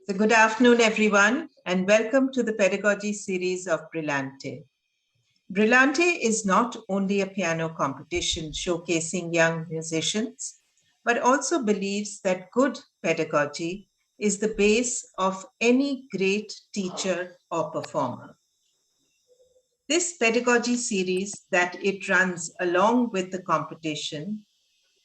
So good afternoon, everyone, and welcome to the Pedagogy series of Brillante. Brillante is not only a piano competition showcasing young musicians, but also believes that good pedagogy is the base of any great teacher or performer. This pedagogy series that it runs along with the competition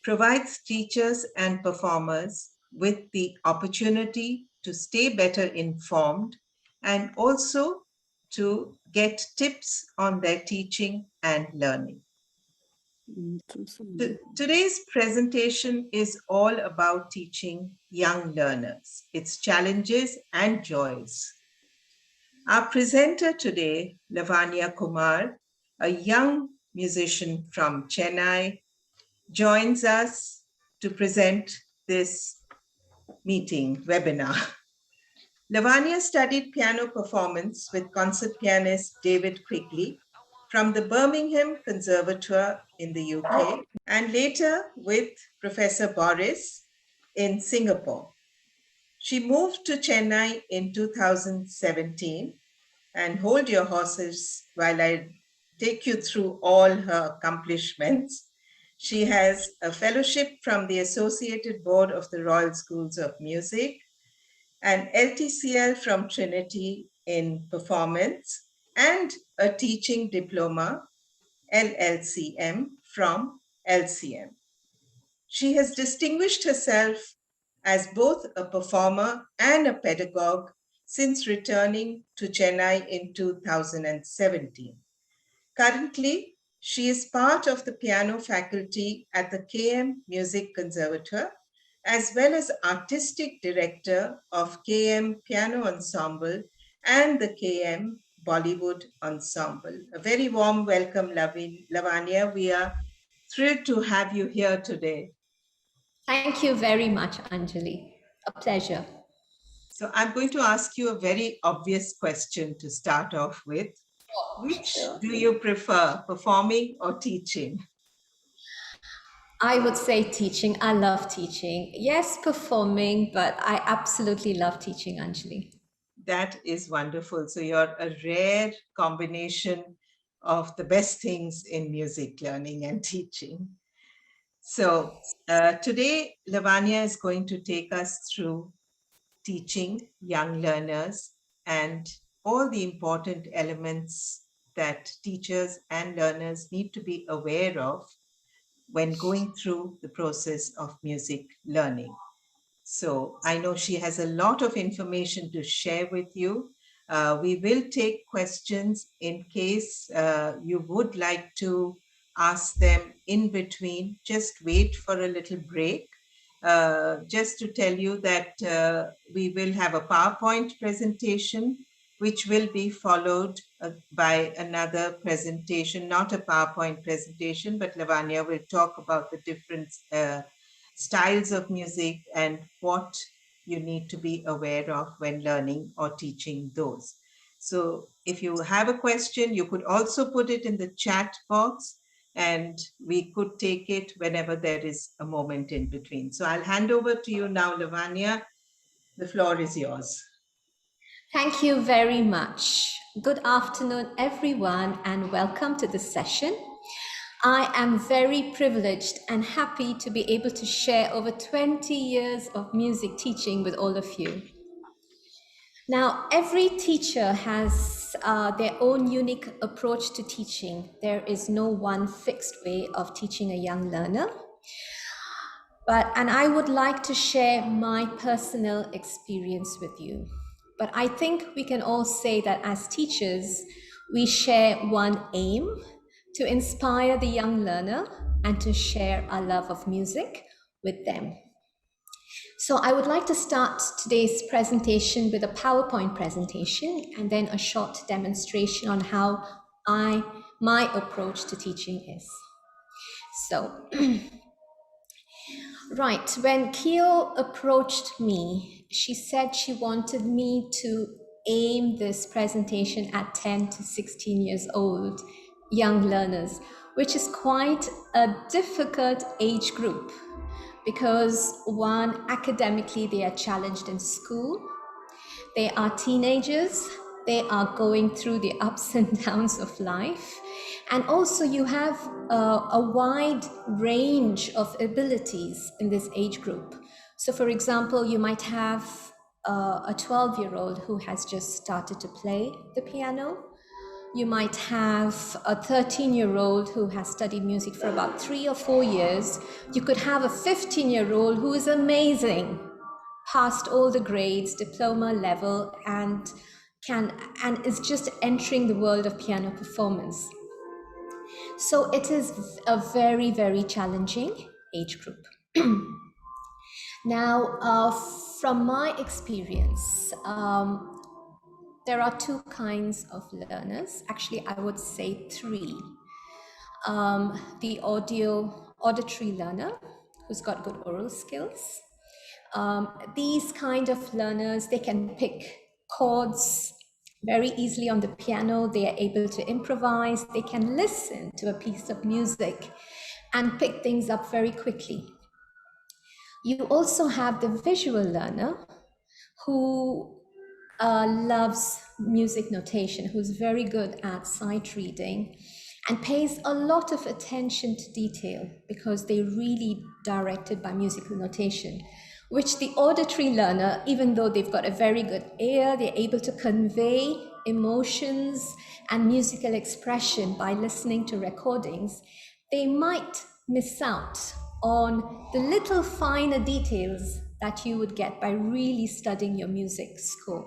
provides teachers and performers with the opportunity to stay better informed and also to get tips on their teaching and learning. Today's presentation is all about teaching young learners, its challenges and joys. Our presenter today, Lavania Kumar, a young musician from Chennai, joins us to present this webinar. Lavania studied piano performance with concert pianist David Quigley from the Birmingham Conservatoire in the UK, and later with Professor Boris in Singapore. She moved to Chennai in 2017, and hold your horses while I take you through all her accomplishments. She has a fellowship from the Associated Board of the Royal Schools of Music, an LTCL from Trinity in performance, and a teaching diploma, LLCM, from LCM. She has distinguished herself as both a performer and a pedagogue since returning to Chennai in 2017. Currently, she is part of the piano faculty at the KM Music Conservatoire, as well as artistic director of KM Piano Ensemble and the KM Bollywood Ensemble. A very warm welcome, Lavania. We are thrilled to have you here today. Thank you very much, Anjali. A pleasure. So I'm going to ask you a very obvious question to start off with. Which do you prefer, performing or teaching? I would say teaching. I love teaching. Yes, performing, but I absolutely love teaching, Anjali. That is wonderful. So you're a rare combination of the best things in music learning and teaching. So today, Lavania is going to take us through teaching young learners and all the important elements that teachers and learners need to be aware of when going through the process of music learning. So I know she has a lot of information to share with you. We will take questions in case you would like to ask them in between. Just wait for a little break. Just to tell you that we will have a PowerPoint presentation which will be followed by another presentation, not a PowerPoint presentation, but Lavania will talk about the different styles of music and what you need to be aware of when learning or teaching those. So if you have a question, you could also put it in the chat box and we could take it whenever there is a moment in between. So I'll hand over to you now, Lavania. The floor is yours. Thank you very much. Good afternoon, everyone, and welcome to this session. I am very privileged and happy to be able to share over 20 years of music teaching with all of you. Now, every teacher has their own unique approach to teaching. There is no one fixed way of teaching a young learner. And I would like to share my personal experience with you. But I think we can all say that as teachers, we share one aim: to inspire the young learner and to share our love of music with them. So I would like to start today's presentation with a PowerPoint presentation and then a short demonstration on how my approach to teaching is. So, right, when Kyo approached me, she said she wanted me to aim this presentation at 10 to 16 years old young learners, which is quite a difficult age group because one, academically they are challenged in school, They are teenagers. They are going through the ups and downs of life. And also you have a wide range of abilities in this age group. So for example, you might have a 12-year-old who has just started to play the piano. You might have a 13-year-old who has studied music for about 3 or 4 years. You could have a 15-year-old who is amazing, passed all the grades, diploma level, and is just entering the world of piano performance. So it is a very, very challenging age group. Now, from my experience, there are two kinds of learners. Actually, I would say three. The auditory learner who's got good oral skills. These kind of learners, they can pick chords very easily on the piano. They are able to improvise. They can listen to a piece of music and pick things up very quickly. You also have the visual learner who loves music notation, who's very good at sight reading and pays a lot of attention to detail because they're really directed by musical notation, which the auditory learner, even though they've got a very good ear, they're able to convey emotions and musical expression by listening to recordings, they might miss out on the little finer details that you would get by really studying your music score.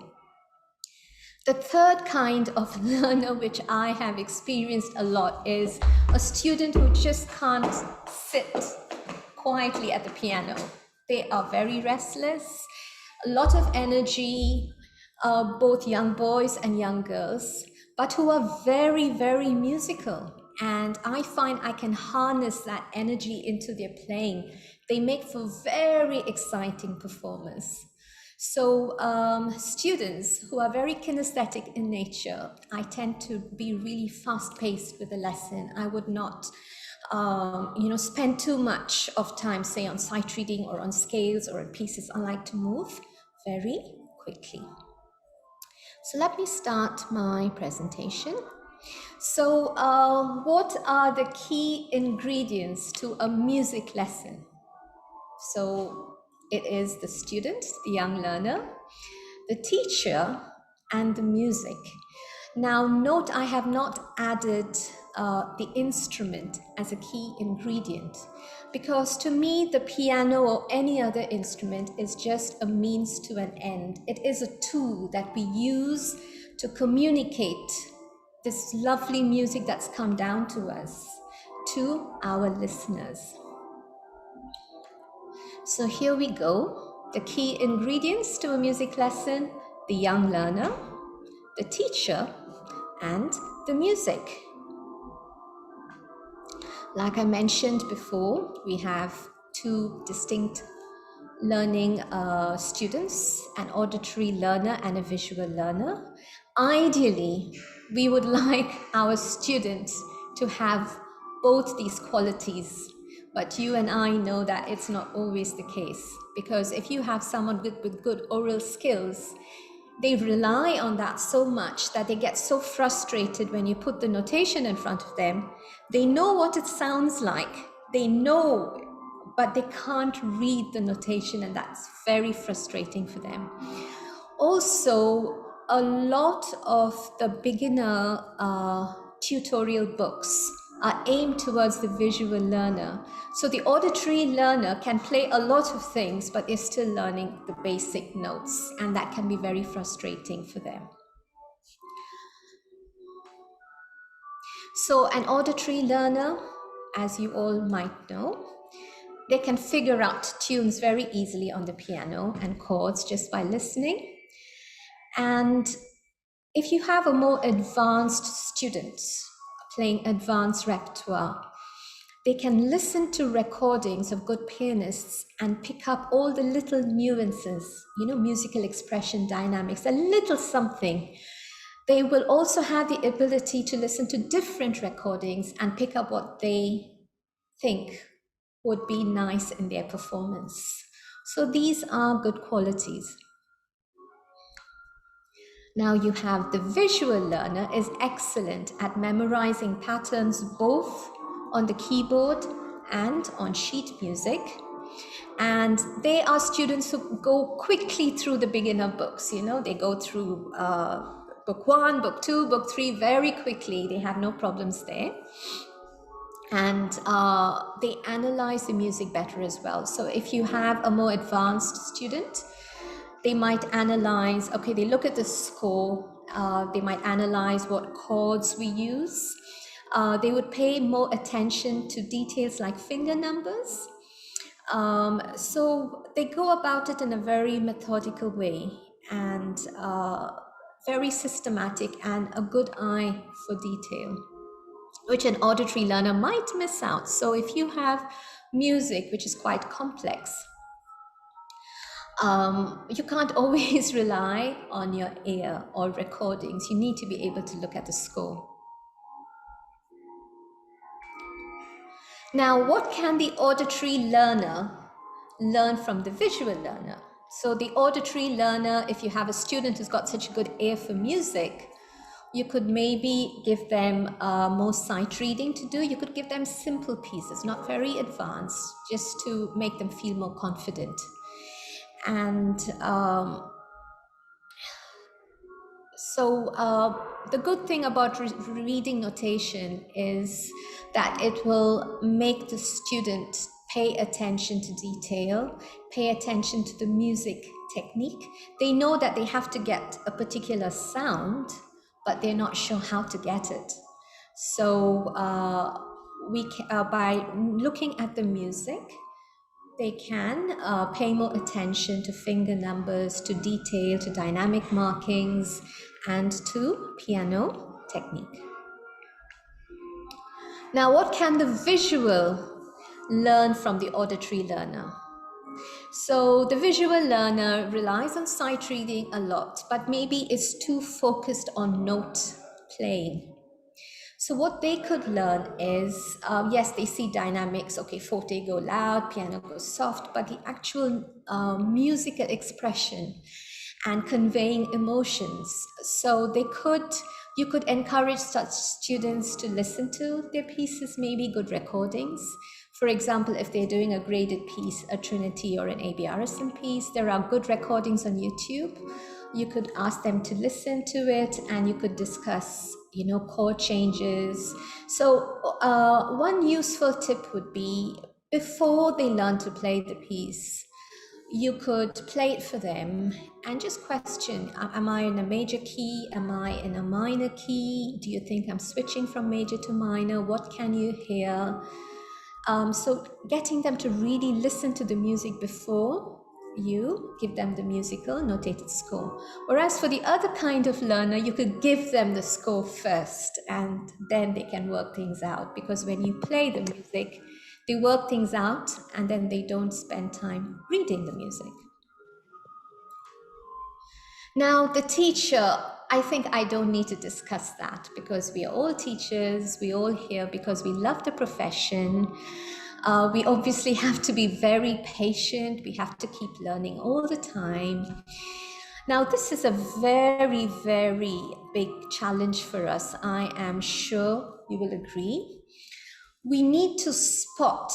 The third kind of learner, which I have experienced a lot, is a student who just can't sit quietly at the piano. They are very restless, a lot of energy, both young boys and young girls, but who are very, very musical. And I find I can harness that energy into their playing. They make for very exciting performance. So students who are very kinesthetic in nature, I tend to be really fast-paced with the lesson. I would not spend too much of time, say, on sight reading or on scales or on pieces. I like to move very quickly. So let me start my presentation. So what are the key ingredients to a music lesson? So it is the student, the young learner, the teacher, and the music. Now note, I have not added the instrument as a key ingredient because to me the piano or any other instrument is just a means to an end. It is a tool that we use to communicate this lovely music that's come down to us, to our listeners. So here we go. The key ingredients to a music lesson: the young learner, the teacher, and the music. Like I mentioned before, we have two distinct learning students, an auditory learner and a visual learner. Ideally, we would like our students to have both these qualities, but you and I know that it's not always the case, because if you have someone with good oral skills, they rely on that so much that they get so frustrated when you put the notation in front of them. They know what it sounds like, they know, but they can't read the notation, and that's very frustrating for them. Also, a lot of the beginner tutorial books are aimed towards the visual learner. So the auditory learner can play a lot of things, but they're still learning the basic notes, and that can be very frustrating for them. So an auditory learner, as you all might know, they can figure out tunes very easily on the piano and chords just by listening. And if you have a more advanced student playing advanced repertoire, they can listen to recordings of good pianists and pick up all the little nuances, musical expression, dynamics, a little something. They will also have the ability to listen to different recordings and pick up what they think would be nice in their performance. So these are good qualities. Now you have the visual learner is excellent at memorizing patterns both on the keyboard and on sheet music. And they are students who go quickly through the beginner books. You know, they go through book 1, book 2, book 3 very quickly. They have no problems there. And they analyze the music better as well. So if you have a more advanced student, they might analyze, okay, they look at the score, they might analyze what chords we use. They would pay more attention to details like finger numbers. So they go about it in a very methodical way and very systematic and a good eye for detail, which an auditory learner might miss out. So if you have music which is quite complex, you can't always rely on your ear or recordings. You need to be able to look at the score. Now, what can the auditory learner learn from the visual learner? So the auditory learner, if you have a student who's got such a good ear for music, you could maybe give them more sight reading to do. You could give them simple pieces, not very advanced, just to make them feel more confident. And the good thing about reading notation is that it will make the student pay attention to detail, pay attention to the music technique. They know that they have to get a particular sound, but they're not sure how to get it. So by looking at the music, they can pay more attention to finger numbers, to detail, to dynamic markings, and to piano technique. Now, what can the visual learn from the auditory learner? So the visual learner relies on sight reading a lot, but maybe is too focused on note playing. So what they could learn is, yes, they see dynamics. Okay, forte go loud, piano goes soft, but the actual musical expression and conveying emotions. So you could encourage such students to listen to their pieces, maybe good recordings. For example, if they're doing a graded piece, a Trinity or an ABRSM piece, there are good recordings on YouTube. You could ask them to listen to it and you could discuss, chord changes. So one useful tip would be, before they learn to play the piece, you could play it for them and just question, am I in a major key? Am I in a minor key? Do you think I'm switching from major to minor? What can you hear? So getting them to really listen to the music before you give them the musical notated score. Whereas for the other kind of learner, you could give them the score first and then they can work things out, because when you play the music, they work things out and then they don't spend time reading the music. Now, the teacher, I think I don't need to discuss that, because we are all teachers, we all here because we love the profession. We obviously have to be very patient. We have to keep learning all the time. Now, this is a very, very big challenge for us. I am sure you will agree. We need to spot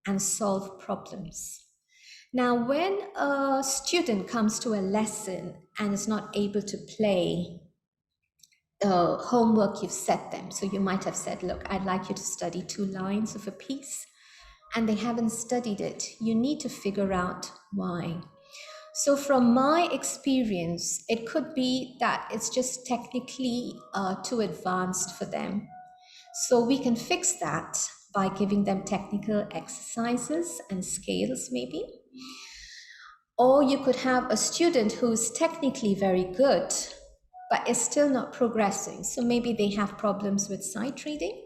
and solve problems. Now, when a student comes to a lesson and is not able to play the homework you've set them, so you might have said, look, I'd like you to study 2 lines of a piece, and they haven't studied it, you need to figure out why. So from my experience, it could be that it's just technically too advanced for them. So we can fix that by giving them technical exercises and scales maybe. Or you could have a student who's technically very good, but is still not progressing. So maybe they have problems with sight reading.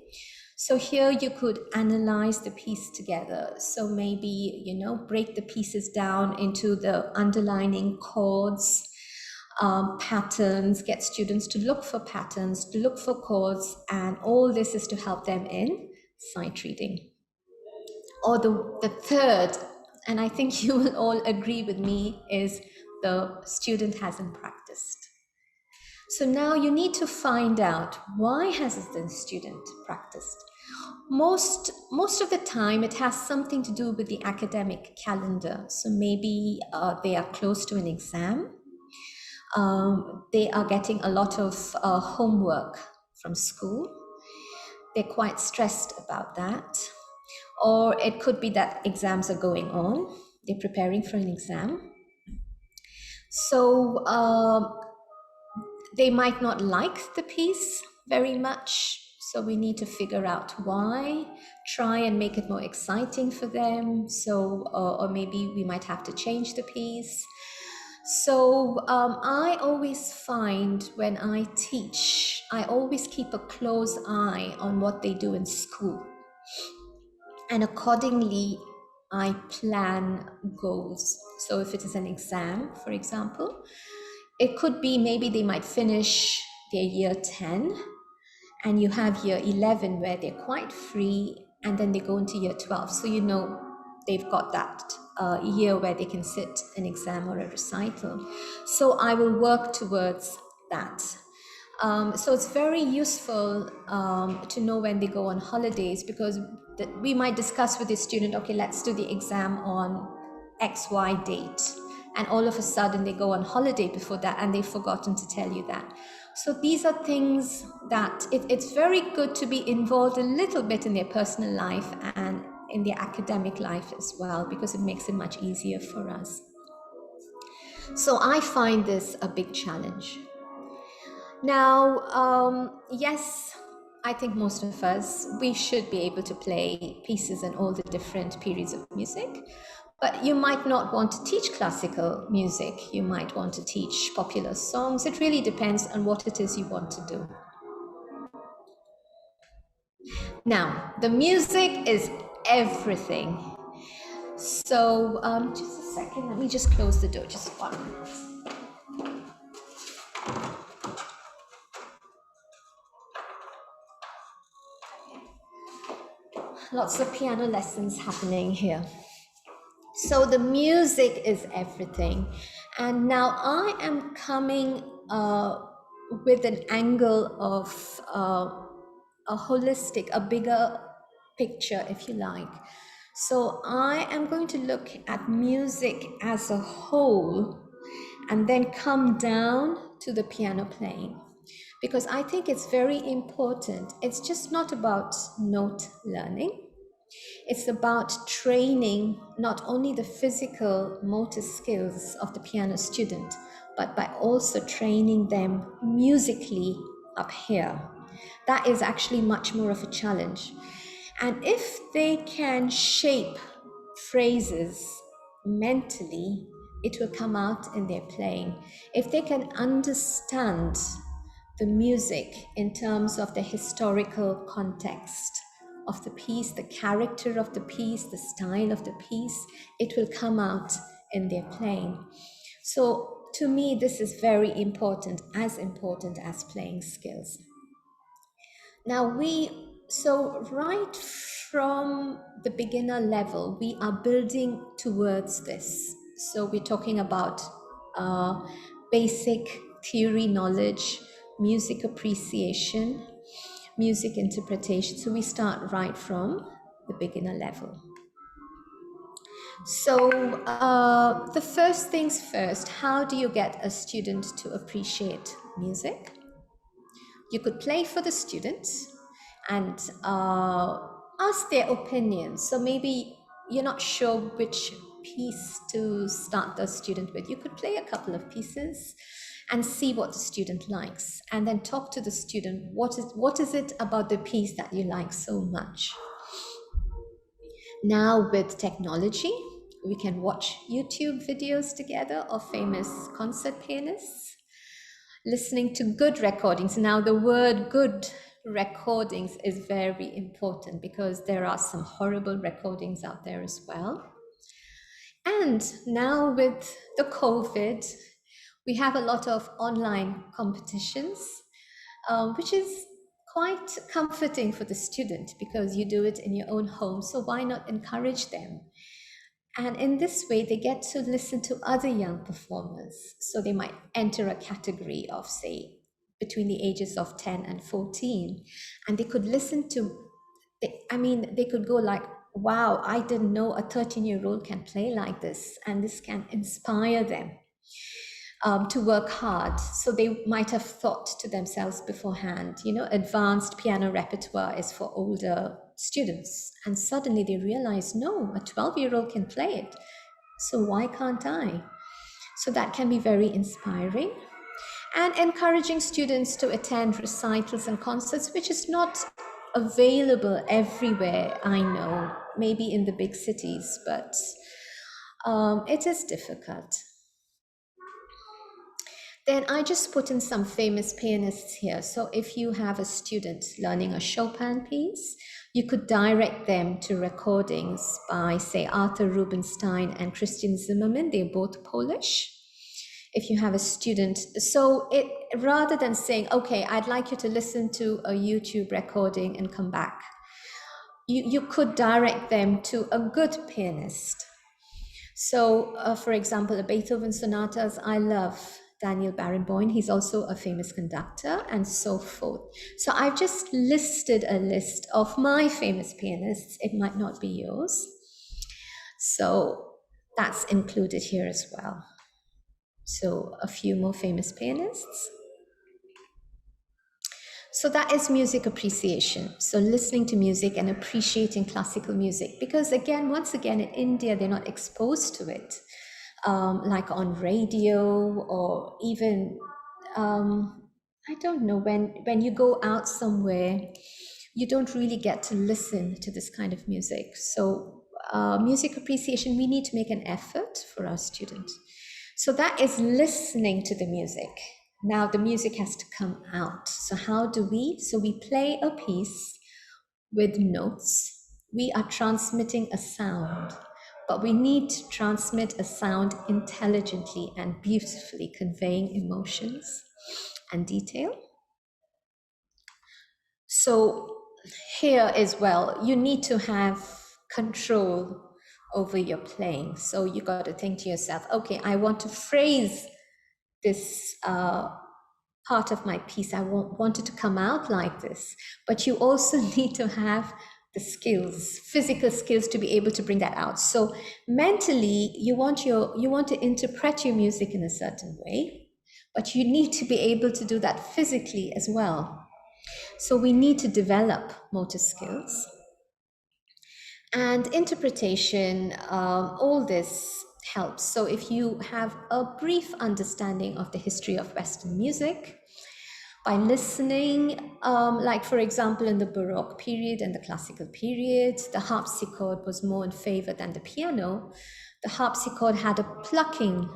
So here you could analyze the piece together. So maybe, break the pieces down into the underlining chords, patterns, get students to look for patterns, to look for chords, and all this is to help them in sight reading. Or the third, and I think you will all agree with me, is the student hasn't practiced. So now you need to find out, why has the student practiced? Most of the time it has something to do with the academic calendar. So maybe they are close to an exam. They are getting a lot of homework from school. They're quite stressed about that. Or it could be that exams are going on. They're preparing for an exam. So they might not like the piece very much. So we need to figure out why, try and make it more exciting for them. So, or maybe we might have to change the piece. So I always find when I teach, I always keep a close eye on what they do in school. And accordingly, I plan goals. So if it is an exam, for example, it could be maybe they might finish their year 10 and you have year 11 where they're quite free, and then they go into year 12. So you know they've got that year where they can sit an exam or a recital. So I will work towards that. So it's very useful to know when they go on holidays, because we might discuss with the student, okay, let's do the exam on XY date. And all of a sudden they go on holiday before that and they've forgotten to tell you that. So these are things that it's very good to be involved a little bit in their personal life and in their academic life as well, because it makes it much easier for us. So I find this a big challenge. Now, yes, I think most of us, we should be able to play pieces in all the different periods of music, but you might not want to teach classical music. You might want to teach popular songs. It really depends on what it is you want to do. Now, the music is everything. So just a second, let me just close the door, just 1 minute. Lots of piano lessons happening here. So the music is everything. And now I am coming with an angle of a holistic, a bigger picture, if you like. So I am going to look at music as a whole and then come down to the piano playing, because I think it's very important. It's just not about note learning. It's about training not only the physical motor skills of the piano student, but by also training them musically up here. That is actually much more of a challenge. And if they can shape phrases mentally, it will come out in their playing. If they can understand the music in terms of the historical context of the piece, the character of the piece, the style of the piece, it will come out in their playing. So to me, this is very important as playing skills. Now so right from the beginner level, we are building towards this. So we're talking about basic theory knowledge, music appreciation, music interpretation. So we start right from the beginner level. So the first things first, how do you get a student to appreciate music? You could play for the students and ask their opinions. So maybe you're not sure which piece to start the student with. You could play a couple of pieces and see what the student likes, and then talk to the student. What is it about the piece that you like so much? Now with technology, we can watch YouTube videos together of famous concert pianists, listening to good recordings. Now the word good recordings is very important, because there are some horrible recordings out there as well. And now with the COVID, we have a lot of online competitions, which is quite comforting for the student, because you do it in your own home. So why not encourage them? And in this way, they get to listen to other young performers. So they might enter a category of, say, between the ages of 10 and 14, and they could listen to, they could go like, wow, I didn't know a 13-year-old can play like this, and this can inspire them to work hard. So they might have thought to themselves beforehand, advanced piano repertoire is for older students. And suddenly they realize, no, a 12-year-old can play it. So why can't I? So that can be very inspiring. And encouraging students to attend recitals and concerts, which is not available everywhere, I know, maybe in the big cities, but it is difficult. Then I just put in some famous pianists here. So if you have a student learning a Chopin piece, you could direct them to recordings by, say, Arthur Rubinstein and Christian Zimmermann. They're both Polish. If you have a student, so it, rather than saying, okay, I'd like you to listen to a YouTube recording and come back, you could direct them to a good pianist. So, for example, the Beethoven sonatas, I love Daniel Barenboim. He's also a famous conductor, and so forth. So I've just listed a list of my famous pianists. It might not be yours. So that's included here as well. So a few more famous pianists. So that is music appreciation. So listening to music and appreciating classical music, because again, once again, in India, they're not exposed to it, like on radio, or even, I don't know, when you go out somewhere, you don't really get to listen to this kind of music. So music appreciation, we need to make an effort for our students. So that is listening to the music. Now the music has to come out. So how do we? So we play a piece with notes. We are transmitting a sound, but we need to transmit a sound intelligently and beautifully, conveying emotions and detail. So here as well, you need to have control over your playing. So you got to think to yourself, okay, I want to phrase this part of my piece. I want it to come out like this. But you also need to have the skills, physical skills, to be able to bring that out. So mentally, you want to interpret your music in a certain way, but you need to be able to do that physically as well. So we need to develop motor skills. And interpretation, all this helps. So if you have a brief understanding of the history of Western music, by listening, like for example, in the Baroque period and the classical period, the harpsichord was more in favor than the piano. The harpsichord had a plucking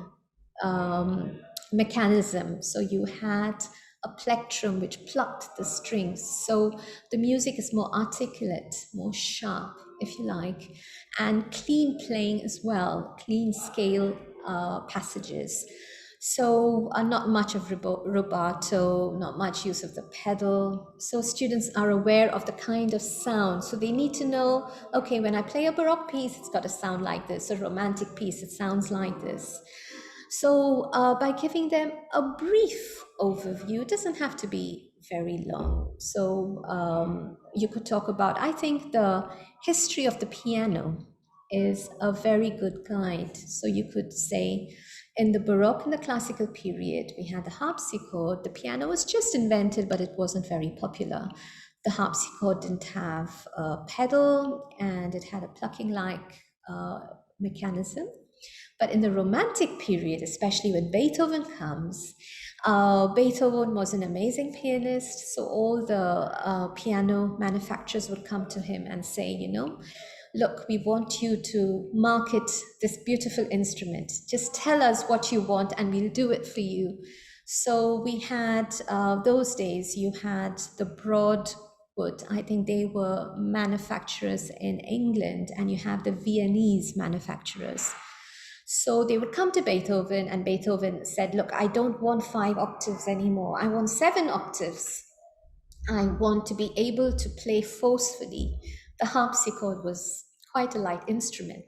mechanism. So you had a plectrum which plucked the strings. So the music is more articulate, more sharp, if you like, and clean playing as well, clean scale passages. So not much of rubato, not much use of the pedal. So students are aware of the kind of sound. So they need to know, okay, when I play a Baroque piece, it's got to sound like this. A romantic piece, it sounds like this. So by giving them a brief overview, it doesn't have to be very long. So you could talk about, I think the history of the piano is a very good guide. So you could say, in the Baroque and the classical period, we had the harpsichord. The piano was just invented, but it wasn't very popular. The harpsichord didn't have a pedal, and it had a plucking-like mechanism. But in the Romantic period, especially when Beethoven comes, Beethoven was an amazing pianist. So all the piano manufacturers would come to him and say, look, we want you to market this beautiful instrument. Just tell us what you want and we'll do it for you. So we had, those days, you had the Broadwood. I think they were manufacturers in England, and you have the Viennese manufacturers. So they would come to Beethoven, and Beethoven said, look, I don't want 5 octaves anymore. I want 7 octaves. I want to be able to play forcefully. The harpsichord was quite a light instrument.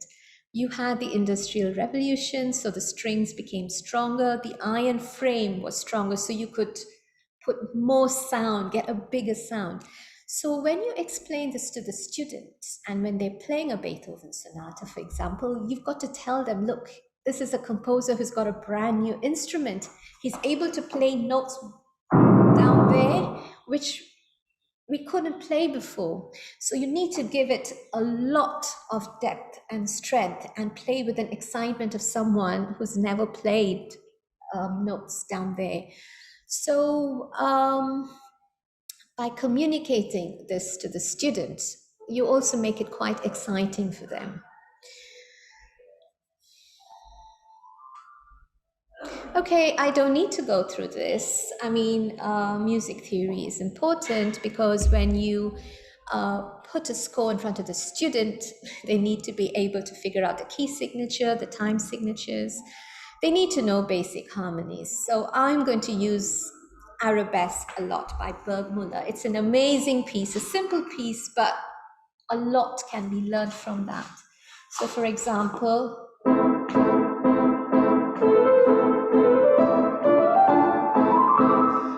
You had the Industrial Revolution, so the strings became stronger. The iron frame was stronger, so you could put more sound, get a bigger sound. So when you explain this to the students, and when they're playing a Beethoven sonata, for example, you've got to tell them, look, this is a composer who's got a brand new instrument. He's able to play notes down there, which we couldn't play before. So you need to give it a lot of depth and strength and play with an excitement of someone who's never played notes down there. So by communicating this to the students, you also make it quite exciting for them. Okay, I don't need to go through this. I mean, music theory is important because when you put a score in front of the student, they need to be able to figure out the key signature, the time signatures. They need to know basic harmonies. So I'm going to use Arabesque a lot by Bergmuller. It's an amazing piece, a simple piece, but a lot can be learned from that. So for example,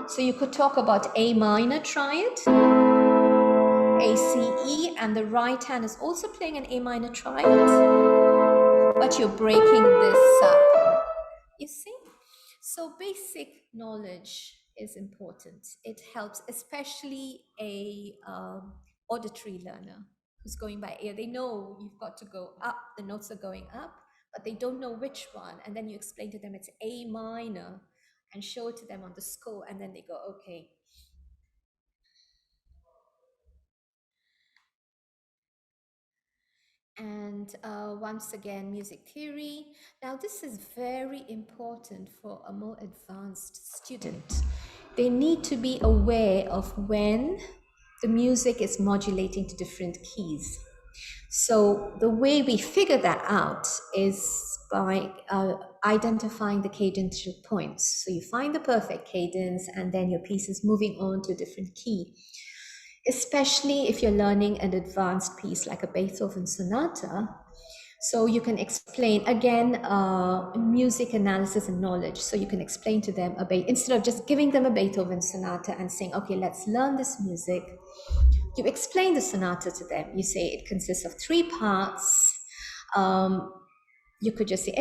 so you could talk about A minor triad, A, C, E, and the right hand is also playing an A minor triad, but you're breaking this up, you see? So basic knowledge is important. It helps, especially a auditory learner who's going by ear. They know you've got to go up, the notes are going up, but they don't know which one. And then you explain to them it's A minor and show it to them on the score, and then they go, okay. And once again, music theory. Now, this is very important for a more advanced student. They need to be aware of when the music is modulating to different keys. So the way we figure that out is by identifying the cadential points. So you find the perfect cadence, and then your piece is moving on to a different key. Especially if you're learning an advanced piece like a Beethoven sonata. So you can explain, again, music analysis and knowledge. So you can explain to them, instead of just giving them a Beethoven sonata and saying, okay, let's learn this music, you explain the sonata to them. You say it consists of 3 parts. You could just say,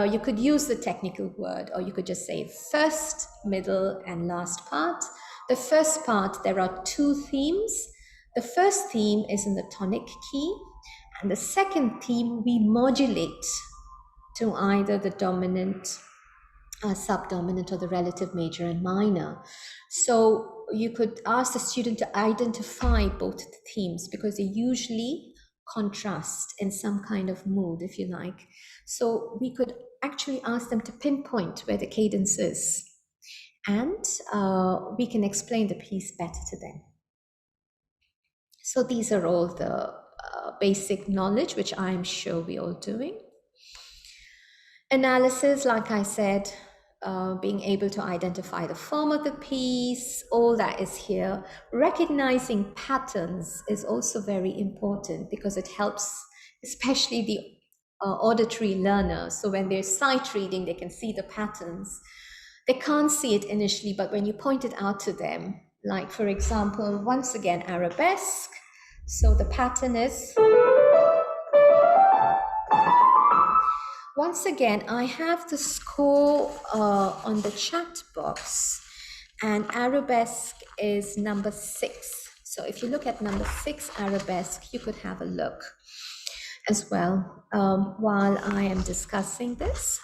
you could use the technical word, or you could just say first, middle, and last part. The first part, there are 2 themes. The first theme is in the tonic key, and the second theme we modulate to either the dominant, subdominant, or the relative major and minor. So you could ask the student to identify both the themes because they usually contrast in some kind of mood, if you like. So we could actually ask them to pinpoint where the cadence is, and we can explain the piece better to them. So these are all the basic knowledge, which I'm sure we're all doing. Analysis, like I said, being able to identify the form of the piece, all that is here. Recognizing patterns is also very important because it helps, especially the auditory learner. So when they're sight reading, they can see the patterns. They can't see it initially, but when you point it out to them, like for example, once again, arabesque. So the pattern is, once again, I have the score on the chat box, and arabesque is number 6. So if you look at number 6 arabesque, you could have a look as well while I am discussing this.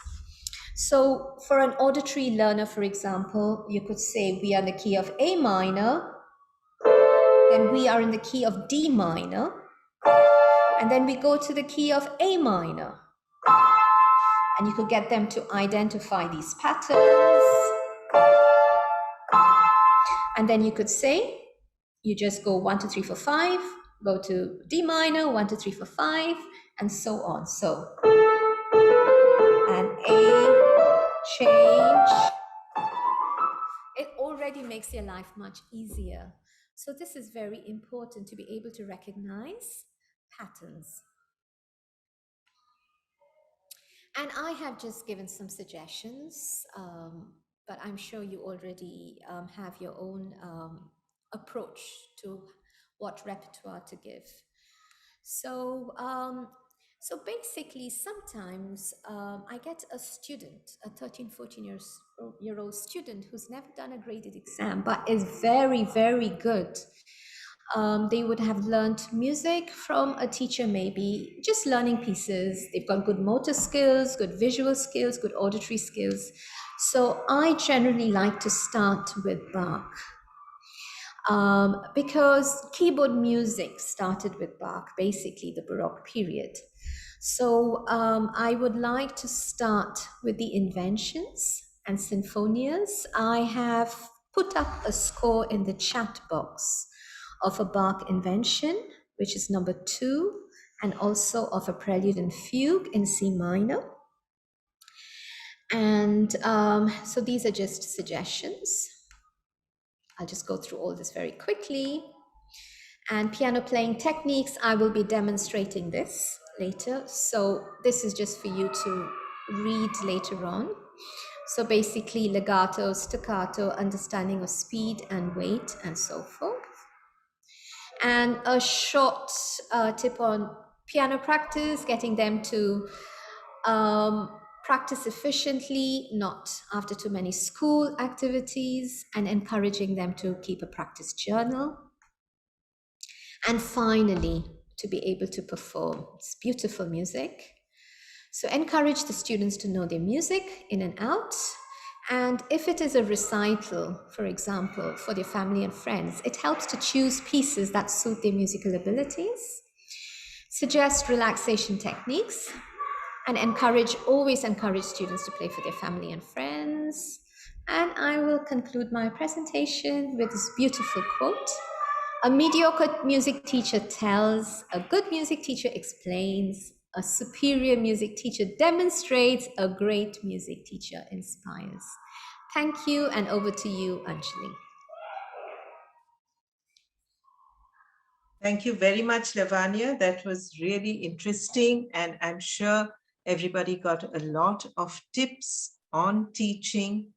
So for an auditory learner, for example, you could say we are in the key of A minor, then we are in the key of D minor, and then we go to the key of A minor. And you could get them to identify these patterns. And then you could say, you just go 1, 2, 3, 4, 5, go to D minor, 1, 2, 3, 4, 5, and so on. So, an A change. It already makes your life much easier. So this is very important to be able to recognize patterns. And I have just given some suggestions but I'm sure you already have your own approach to what repertoire to give. So, so basically, sometimes I get a student, a 13, 14 year old student who's never done a graded exam, but is very, very good. They would have learned music from a teacher, maybe just learning pieces. They've got good motor skills, good visual skills, good auditory skills. So I generally like to start with Bach, because keyboard music started with Bach, basically the Baroque period. So I would like to start with the inventions and sinfonias. I have put up a score in the chat box of a Bach invention, which is number 2, and also of a prelude and fugue in C minor. And so these are just suggestions. I'll just go through all this very quickly. And piano playing techniques, I will be demonstrating this later. So this is just for you to read later on. So basically legato, staccato, understanding of speed and weight and so forth. And a short tip on piano practice, getting them to practice efficiently, not after too many school activities, and encouraging them to keep a practice journal. And finally, to be able to perform. It's beautiful music. So encourage the students to know their music in and out. And if it is a recital, for example, for their family and friends, it helps to choose pieces that suit their musical abilities. Suggest relaxation techniques and always encourage students to play for their family and friends. And I will conclude my presentation with this beautiful quote. A mediocre music teacher tells, a good music teacher explains, a superior music teacher demonstrates, a great music teacher inspires. Thank you, and over to you, Anjli. Thank you very much, Lavania. That was really interesting, and I'm sure everybody got a lot of tips on teaching.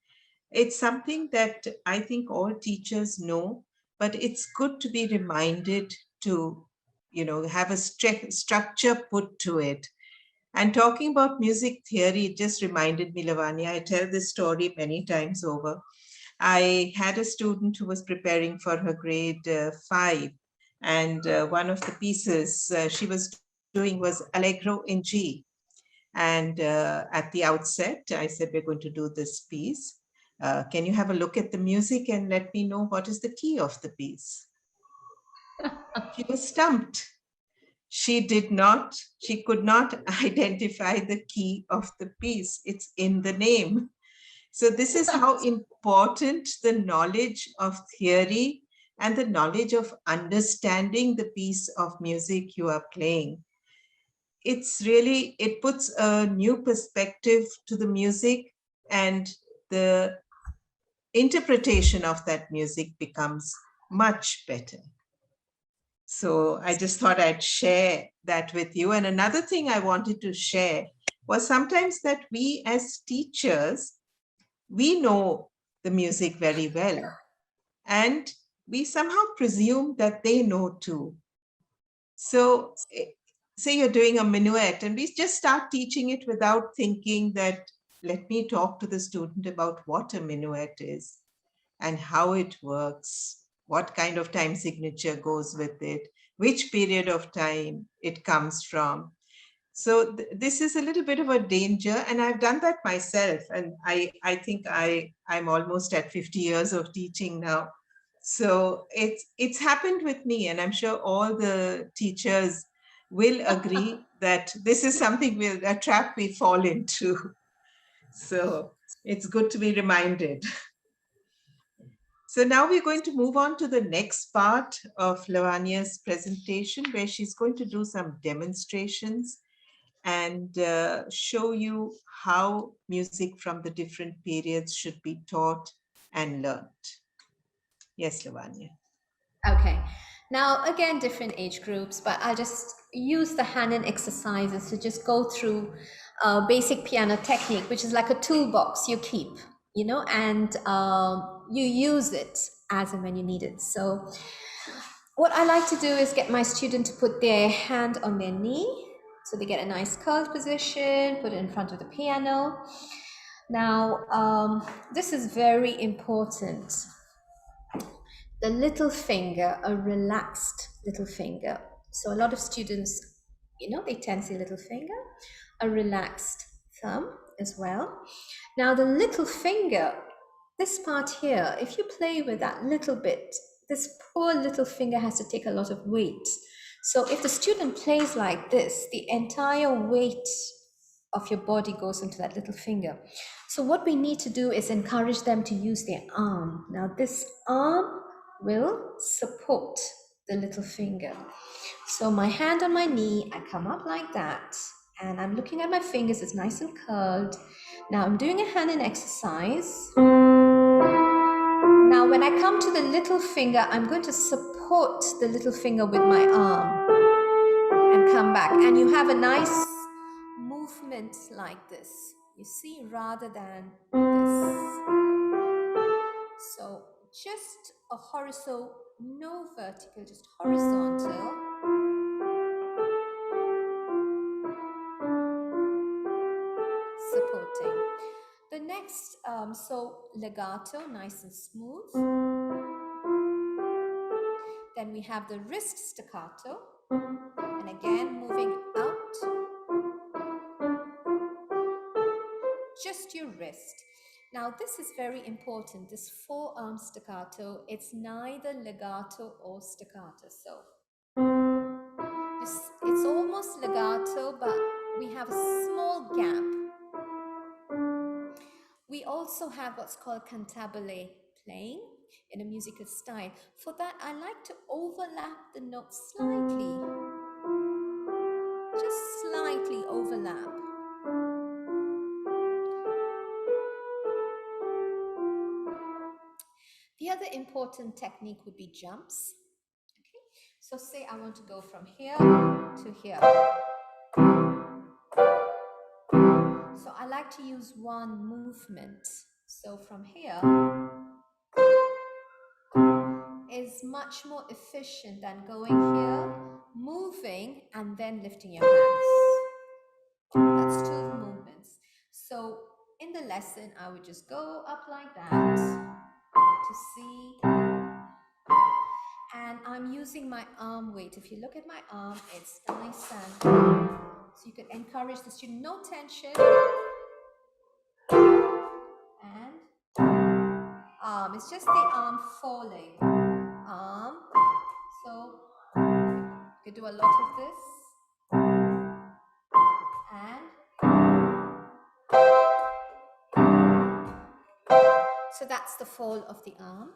It's something that I think all teachers know, but it's good to be reminded to, have a structure put to it. And talking about music theory, it just reminded me, Lavania, I tell this story many times over. I had a student who was preparing for her grade 5, and one of the pieces she was doing was Allegro in G. And at the outset, I said, we're going to do this piece. Can you have a look at the music and let me know what is the key of the piece? She was stumped. She could not identify the key of the piece. It's in the name. So this is how important the knowledge of theory and the knowledge of understanding the piece of music you are playing. It puts a new perspective to the music, and the interpretation of that music becomes much better. So I just thought I'd share that with you. And another thing I wanted to share was sometimes that we as teachers, we know the music very well, and we somehow presume that they know too. So say you're doing a minuet and we just start teaching it without thinking that, let me talk to the student about what a minuet is and how it works, what kind of time signature goes with it, which period of time it comes from. So this is a little bit of a danger, and I've done that myself. And I think I'm almost at 50 years of teaching now. So it's happened with me, and I'm sure all the teachers will agree that this is something a trap we fall into. So it's good to be reminded. So now we're going to move on to the next part of Lavania's presentation, where she's going to do some demonstrations and show you how music from the different periods should be taught and learned. Yes, Lavania. Okay. Now, again, different age groups, but I'll just use the hand-in exercises to just go through basic piano technique, which is like a toolbox you keep. and you use it as and when you need it. So what I like to do is get my student to put their hand on their knee. So they get a nice curled position, put it in front of the piano. Now, this is very important. The little finger, a relaxed little finger. So a lot of students, they tense their little finger, a relaxed thumb as well. Now the little finger, this part here, if you play with that little bit, this poor little finger has to take a lot of weight. So if the student plays like this, the entire weight of your body goes into that little finger. So what we need to do is encourage them to use their arm. Now this arm will support the little finger. So my hand on my knee, I come up like that, and I'm looking at my fingers, it's nice and curled. Now I'm doing a hand-in exercise. Now when I come to the little finger, I'm going to support the little finger with my arm and come back. And you have a nice movement like this, you see, rather than this. So just a horizontal, no vertical, just horizontal. Supporting. The next, so legato, nice and smooth. Then we have the wrist staccato. And again, moving out. Just your wrist. Now this is very important, this forearm staccato, it's neither legato or staccato. So it's almost legato, but we have a small gap. We also have what's called cantabile playing in a musical style. For that, I like to overlap the notes slightly. Just slightly overlap. The other important technique would be jumps. Okay, so say I want to go from here to here. So I like to use one movement. So from here is much more efficient than going here, moving, and then lifting your hands. That's two movements. So in the lesson, I would just go up like that to see. And I'm using my arm weight. If you look at my arm, it's nice and so you could encourage the student, no tension. And arm, it's just the arm falling. Arm. So you could do a lot of this. And so that's the fall of the arm.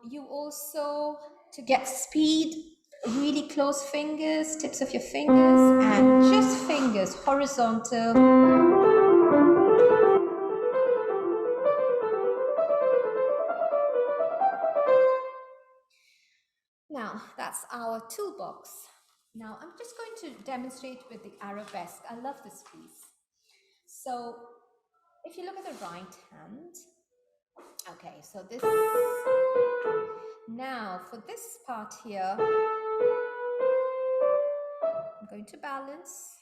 You also, to get speed, really close fingers, tips of your fingers, and just fingers, horizontal. Now, that's our toolbox. Now, I'm just going to demonstrate with the arabesque. I love this piece. So, if you look at the right hand, okay, so this, now for this part here, I'm going to balance.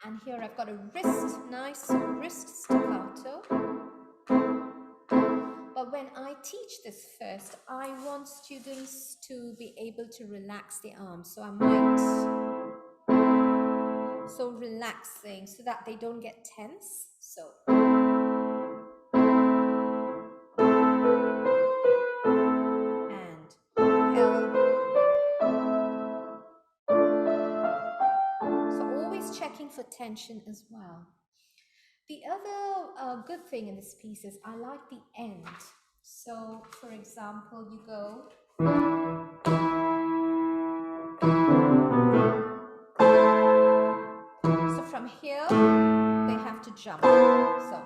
And here I've got a wrist, nice wrist staccato. But when I teach this first, I want students to be able to relax the arms. So I might, so relaxing so that they don't get tense. So. And L. So always checking for tension as well. The other good thing in this piece is I like the end. So, for example, you go. So from here, they have to jump. So.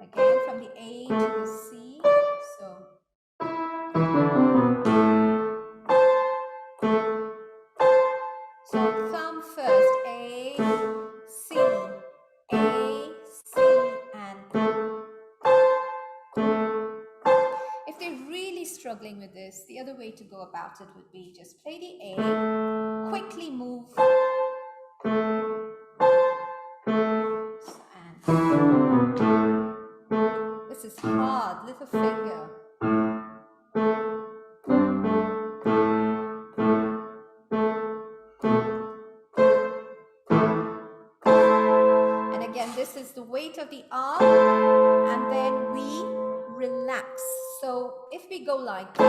Again, from the A to the C. So. struggling with this, the other way to go about it would be just play the A, quickly move, and this is hard, little finger. And again, this is the weight of the arm, and then we relax. So if we go like this,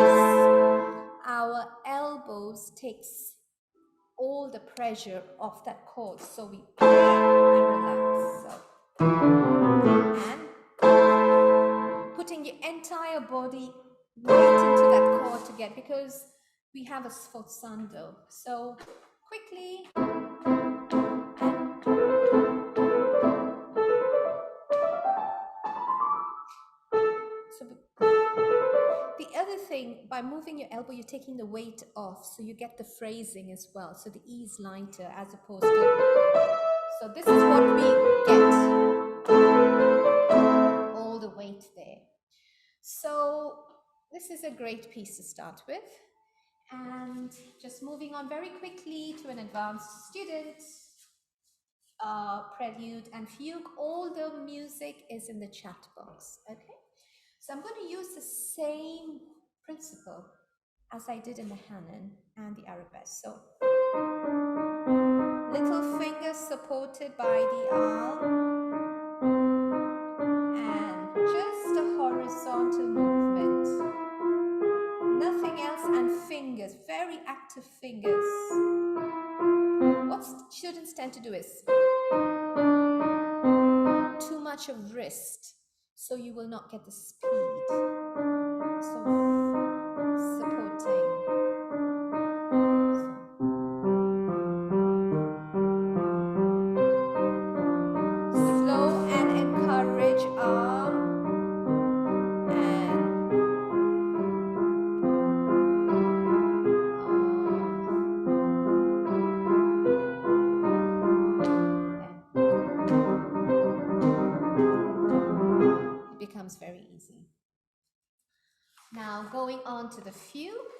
our elbows takes all the pressure off that chord. So we play and relax. So, and putting your entire body right into that chord to get, because we have a sforzando. So quickly. So the other thing, by moving your elbow, you're taking the weight off, so you get the phrasing as well. So the E is lighter as opposed to. So this is what we get. All the weight there. So this is a great piece to start with. And just moving on very quickly to an advanced student. Prelude and fugue. All the music is in the chat box. Okay. So I'm going to use the same principle as I did in the Hanon and the arabesque. So little fingers supported by the arm and just a horizontal movement. Nothing else, and fingers, very active fingers. What students tend to do is too much of wrist, so you will not get the speed. So supporting. Slow and encourage arm and it becomes very easy. Now going on to the fugue.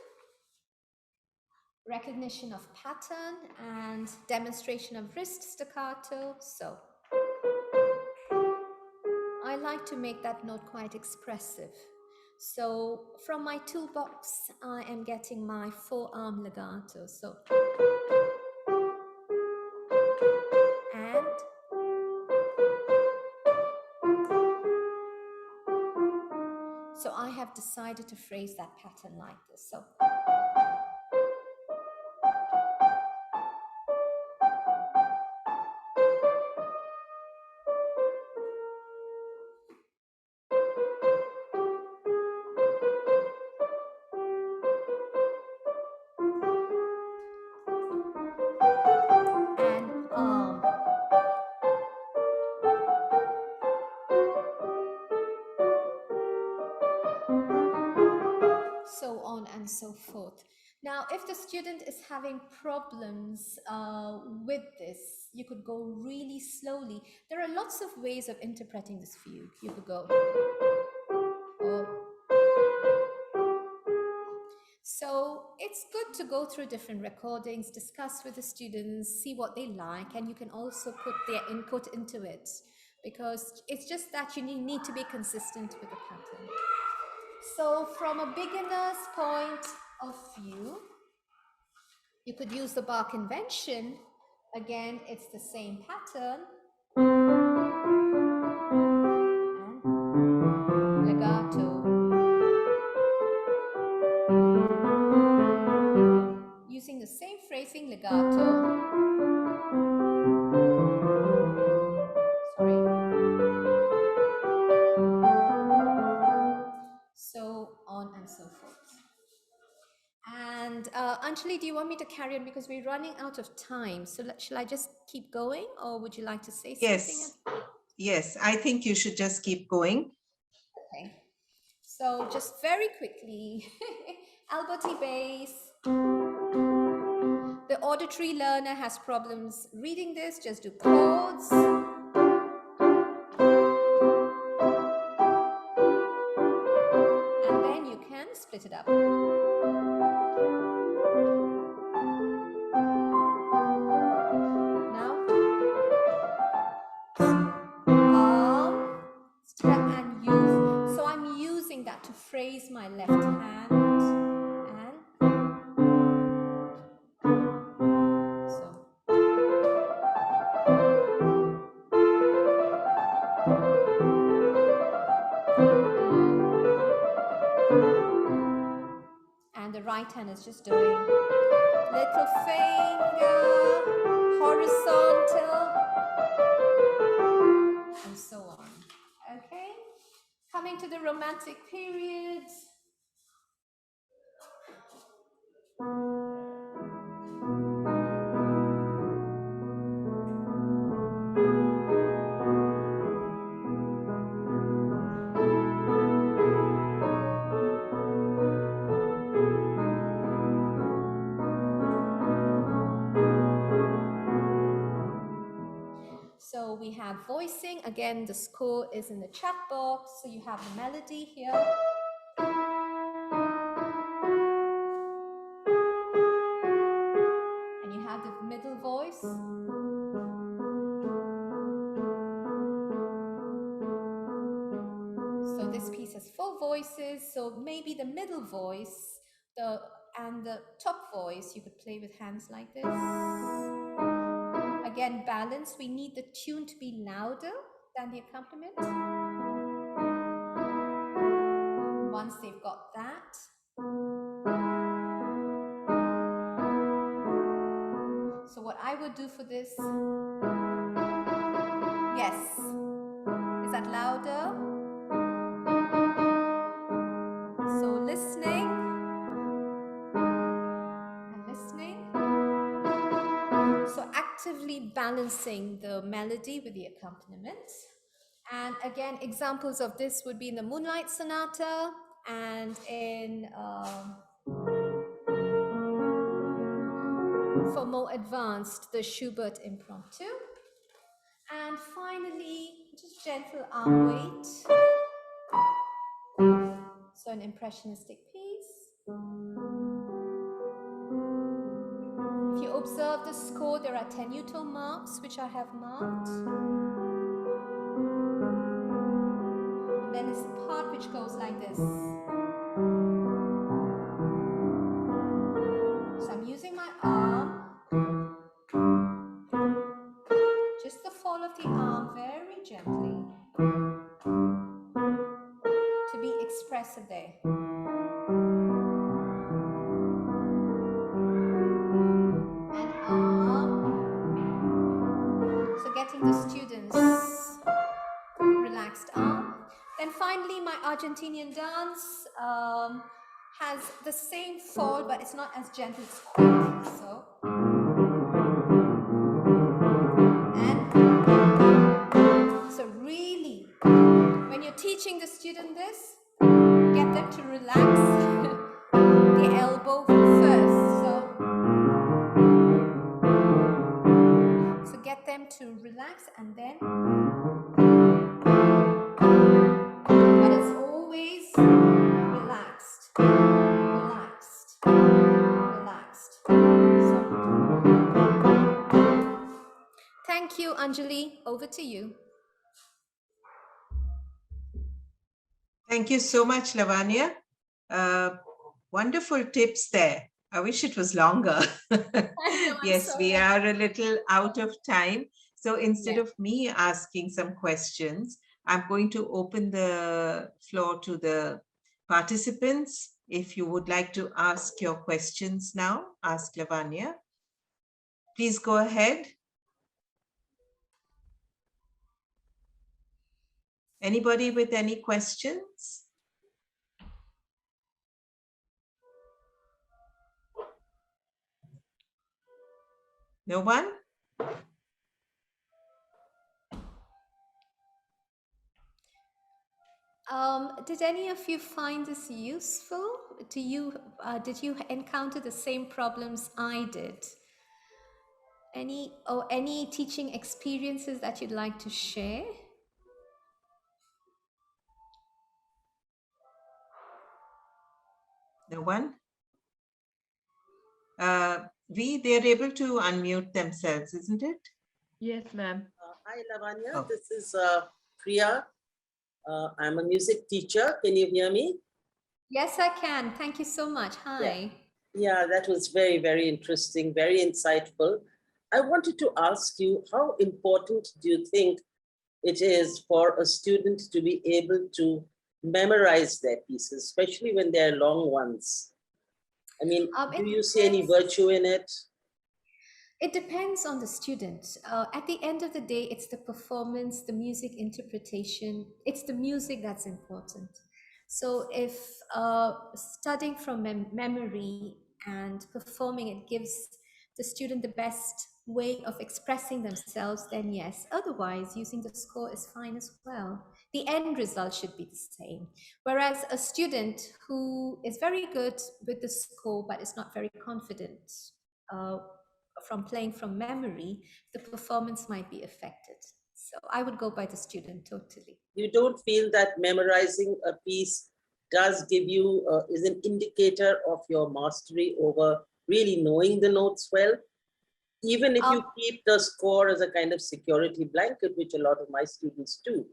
Recognition of pattern and demonstration of wrist staccato. So I like to make that note quite expressive. So from my toolbox, I am getting my forearm legato. So and so I have decided to phrase that pattern like this. So so on and so forth. Now, if the student is having problems with this, you could go really slowly. There are lots of ways of interpreting this fugue. You could go. So it's good to go through different recordings, discuss with the students, see what they like, and you can also put their input into it, because it's just that you need to be consistent with the pattern. So from a beginner's point of view, you could use the bar convention. Again, it's the same pattern. And legato. Using the same phrasing, legato. Sorry. So on and so forth. And Anjli, do you want me to carry on, because we're running out of time? So shall I just keep going, or would you like to say something? Yes, I think you should just keep going. Okay. So just very quickly, Alberti bass. The auditory learner has problems reading this, just do chords. And then you can split split it up. Now, step and use. So I'm using that to phrase my left hand. And so. And the right hand is just doing little finger, horizontal, and so on. Okay, coming to the romantic period. So we have voicing. Again, the score is in the chat box. So you have the melody here. And you have the middle voice. So this piece has 4 voices. So maybe the middle voice and the top voice, you could play with hands like this. Again, balance. We need the tune to be louder than the accompaniment. Once they've got that, so what I would do for this, yes, is that louder? So listening and listening. So actively balancing the melody with the accompaniment. And again, examples of this would be in the Moonlight Sonata and in, for more advanced, the Schubert Impromptu. And finally, just gentle arm weight. So an impressionistic piece. If you observe the score, there are tenuto marks, which I have marked. And then it's the part which goes like this. So I'm using my arm. Just the fall of the arm very gently to be expressive there. And arm. So getting the students relaxed arm. Then finally, my Argentinian dance has the same fall, but it's not as gentle, it's quick. So. So really, when you're teaching the student this, get them to relax the elbow first. So get them to relax and then, but it's always relaxed, relaxed, relaxed. So, thank you, Anjali. Over to you. Thank you so much, Lavania. Wonderful tips there. I wish it was longer. Yes, we are a little out of time. So instead of me asking some questions, I'm going to open the floor to the participants. If you would like to ask your questions now, ask Lavania. Please go ahead. Anybody with any questions? No one? Did any of you find this useful? Did you encounter the same problems I did? Any teaching experiences that you'd like to share? No one? They're able to unmute themselves, isn't it? Yes, ma'am. Hi, Lavanya. Oh. This is Priya. I'm a music teacher. Can you hear me? Yes, I can. Thank you so much. Hi. Yeah, that was very, very interesting, very insightful. I wanted to ask you, how important do you think it is for a student to be able to memorize their pieces, especially when they're long ones? I mean, do you see any virtue in it? It depends on the student. At the end of the day, it's the performance, the music interpretation, it's the music that's important. So if studying from memory and performing it gives the student the best way of expressing themselves, then yes. Otherwise, using the score is fine as well. The end result should be the same. Whereas a student who is very good with the score but is not very confident, uh, from playing from memory, the performance might be affected. So I would go by the student totally. You don't feel that memorizing a piece does give you, is an indicator of your mastery over really knowing the notes well? Even if you keep the score as a kind of security blanket, which a lot of my students do,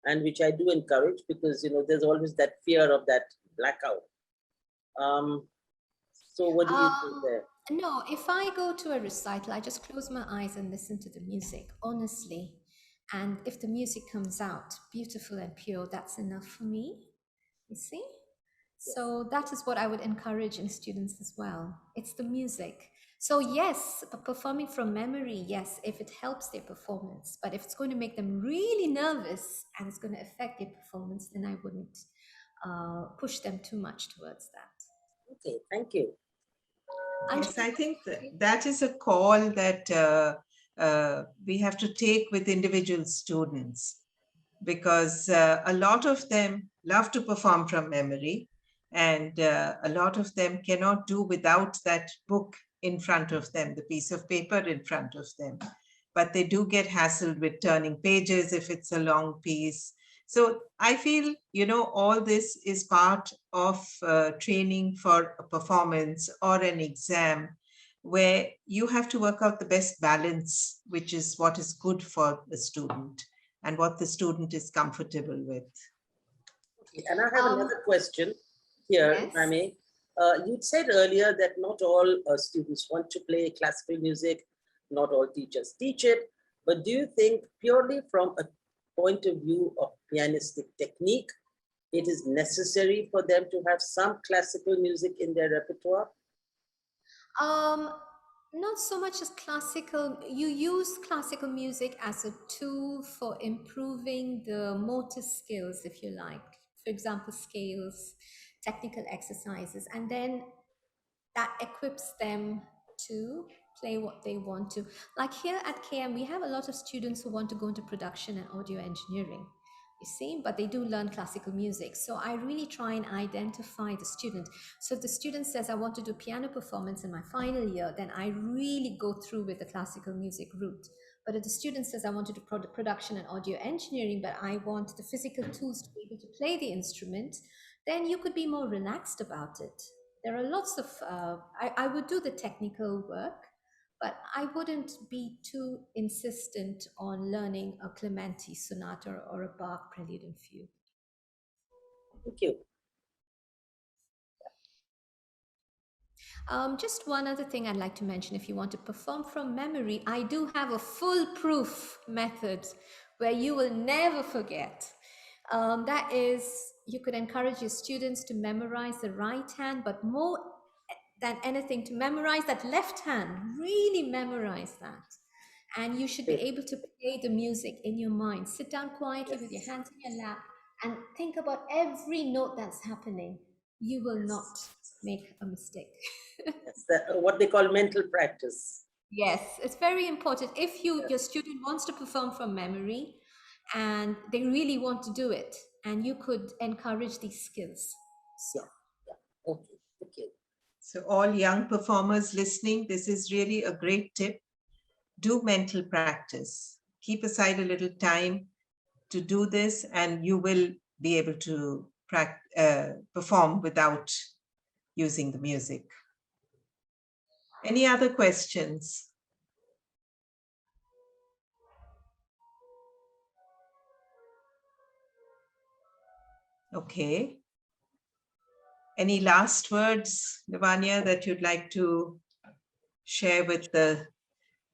and which I do encourage, because there's always that fear of that blackout. So what do you think there? No, if I go to a recital, I just close my eyes and listen to the music, honestly. And if the music comes out beautiful and pure, that's enough for me, you see? So that is what I would encourage in students as well. It's the music. So yes, performing from memory, yes, if it helps their performance. But if it's going to make them really nervous and it's going to affect their performance, then I wouldn't push them too much towards that. Okay, thank you. Yes, I think that is a call that we have to take with individual students, because a lot of them love to perform from memory, and a lot of them cannot do without that book in front of them, the piece of paper in front of them. But they do get hassled with turning pages if it's a long piece. So I feel, all this is part of training for a performance or an exam, where you have to work out the best balance, which is what is good for the student and what the student is comfortable with. Okay, and I have another question here, yes. if I may. You said earlier that not all students want to play classical music, not all teachers teach it, but do you think purely from a point of view of pianistic technique, it is necessary for them to have some classical music in their repertoire? Not so much as classical. You use classical music as a tool for improving the motor skills, if you like. For example, scales, technical exercises, and then that equips them to play what they want to. Like here at KM, we have a lot of students who want to go into production and audio engineering, you see, but they do learn classical music. So I really try and identify the student. So if the student says, I want to do piano performance in my final year, then I really go through with the classical music route. But if the student says, I want to do production and audio engineering, but I want the physical tools to be able to play the instrument, then you could be more relaxed about it. There are lots of, I would do the technical work, but I wouldn't be too insistent on learning a Clementi sonata or a Bach prelude and fugue. Thank you. Just one other thing I'd like to mention. If you want to perform from memory, I do have a foolproof method where you will never forget. That is, you could encourage your students to memorize the right hand, but more than anything, to memorize that left hand. Really memorize that. And you should be able to play the music in your mind. Sit down quietly with your hands in your lap and think about every note that's happening. You will not make a mistake. That's what they call mental practice. Yes, it's very important. If your student wants to perform from memory and they really want to do it, and you could encourage these skills. So. Yeah. Okay. So all young performers listening, this is really a great tip. Do mental practice. Keep aside a little time to do this, and you will be able to perform without using the music. Any other questions? Okay. Any last words, Lavania, that you'd like to share with the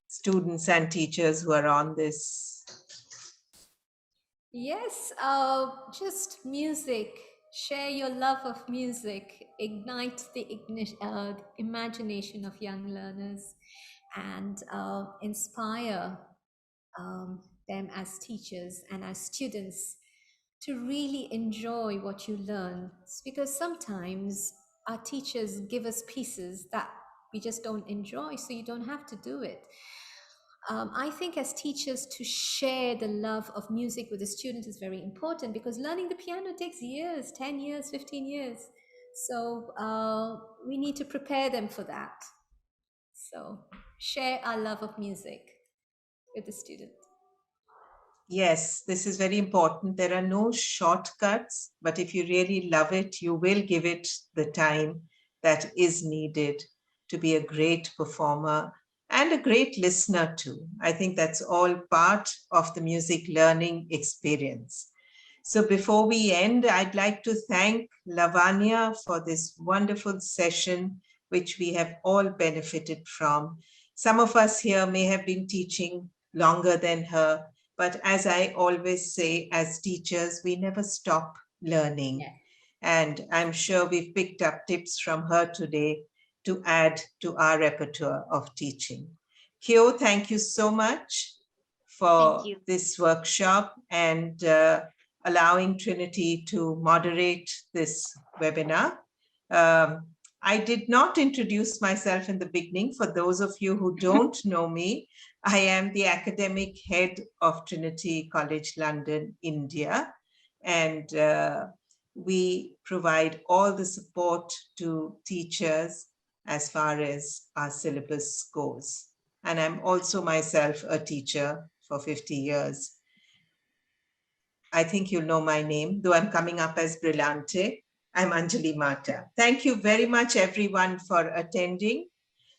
students and teachers who are on this? Yes, just music. Share your love of music. Ignite the imagination of young learners and inspire them as teachers and as students to really enjoy what you learn. It's because sometimes our teachers give us pieces that we just don't enjoy, so you don't have to do it. I think as teachers, to share the love of music with the student is very important, because learning the piano takes years, 10 years, 15 years. So we need to prepare them for that. So share our love of music with the student. Yes, this is very important. There are no shortcuts, but if you really love it, you will give it the time that is needed to be a great performer and a great listener too. I think that's all part of the music learning experience. So before we end, I'd like to thank Lavania for this wonderful session, which we have all benefited from. Some of us here may have been teaching longer than her, but as I always say, as teachers, we never stop learning. Yeah. And I'm sure we've picked up tips from her today to add to our repertoire of teaching. Kyo, thank you so much for this workshop and allowing Trinity to moderate this webinar. I did not introduce myself in the beginning. For those of you who don't know me, I am the academic head of Trinity College London, India, and we provide all the support to teachers as far as our syllabus goes. And I'm also myself a teacher for 50 years. I think you'll know my name, though I'm coming up as Brillante. I'm Anjli Mata. Thank you very much, everyone, for attending,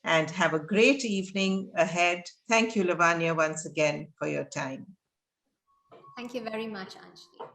and have a great evening ahead. Thank you, Lavania, once again for your time. Thank you very much, Anjli.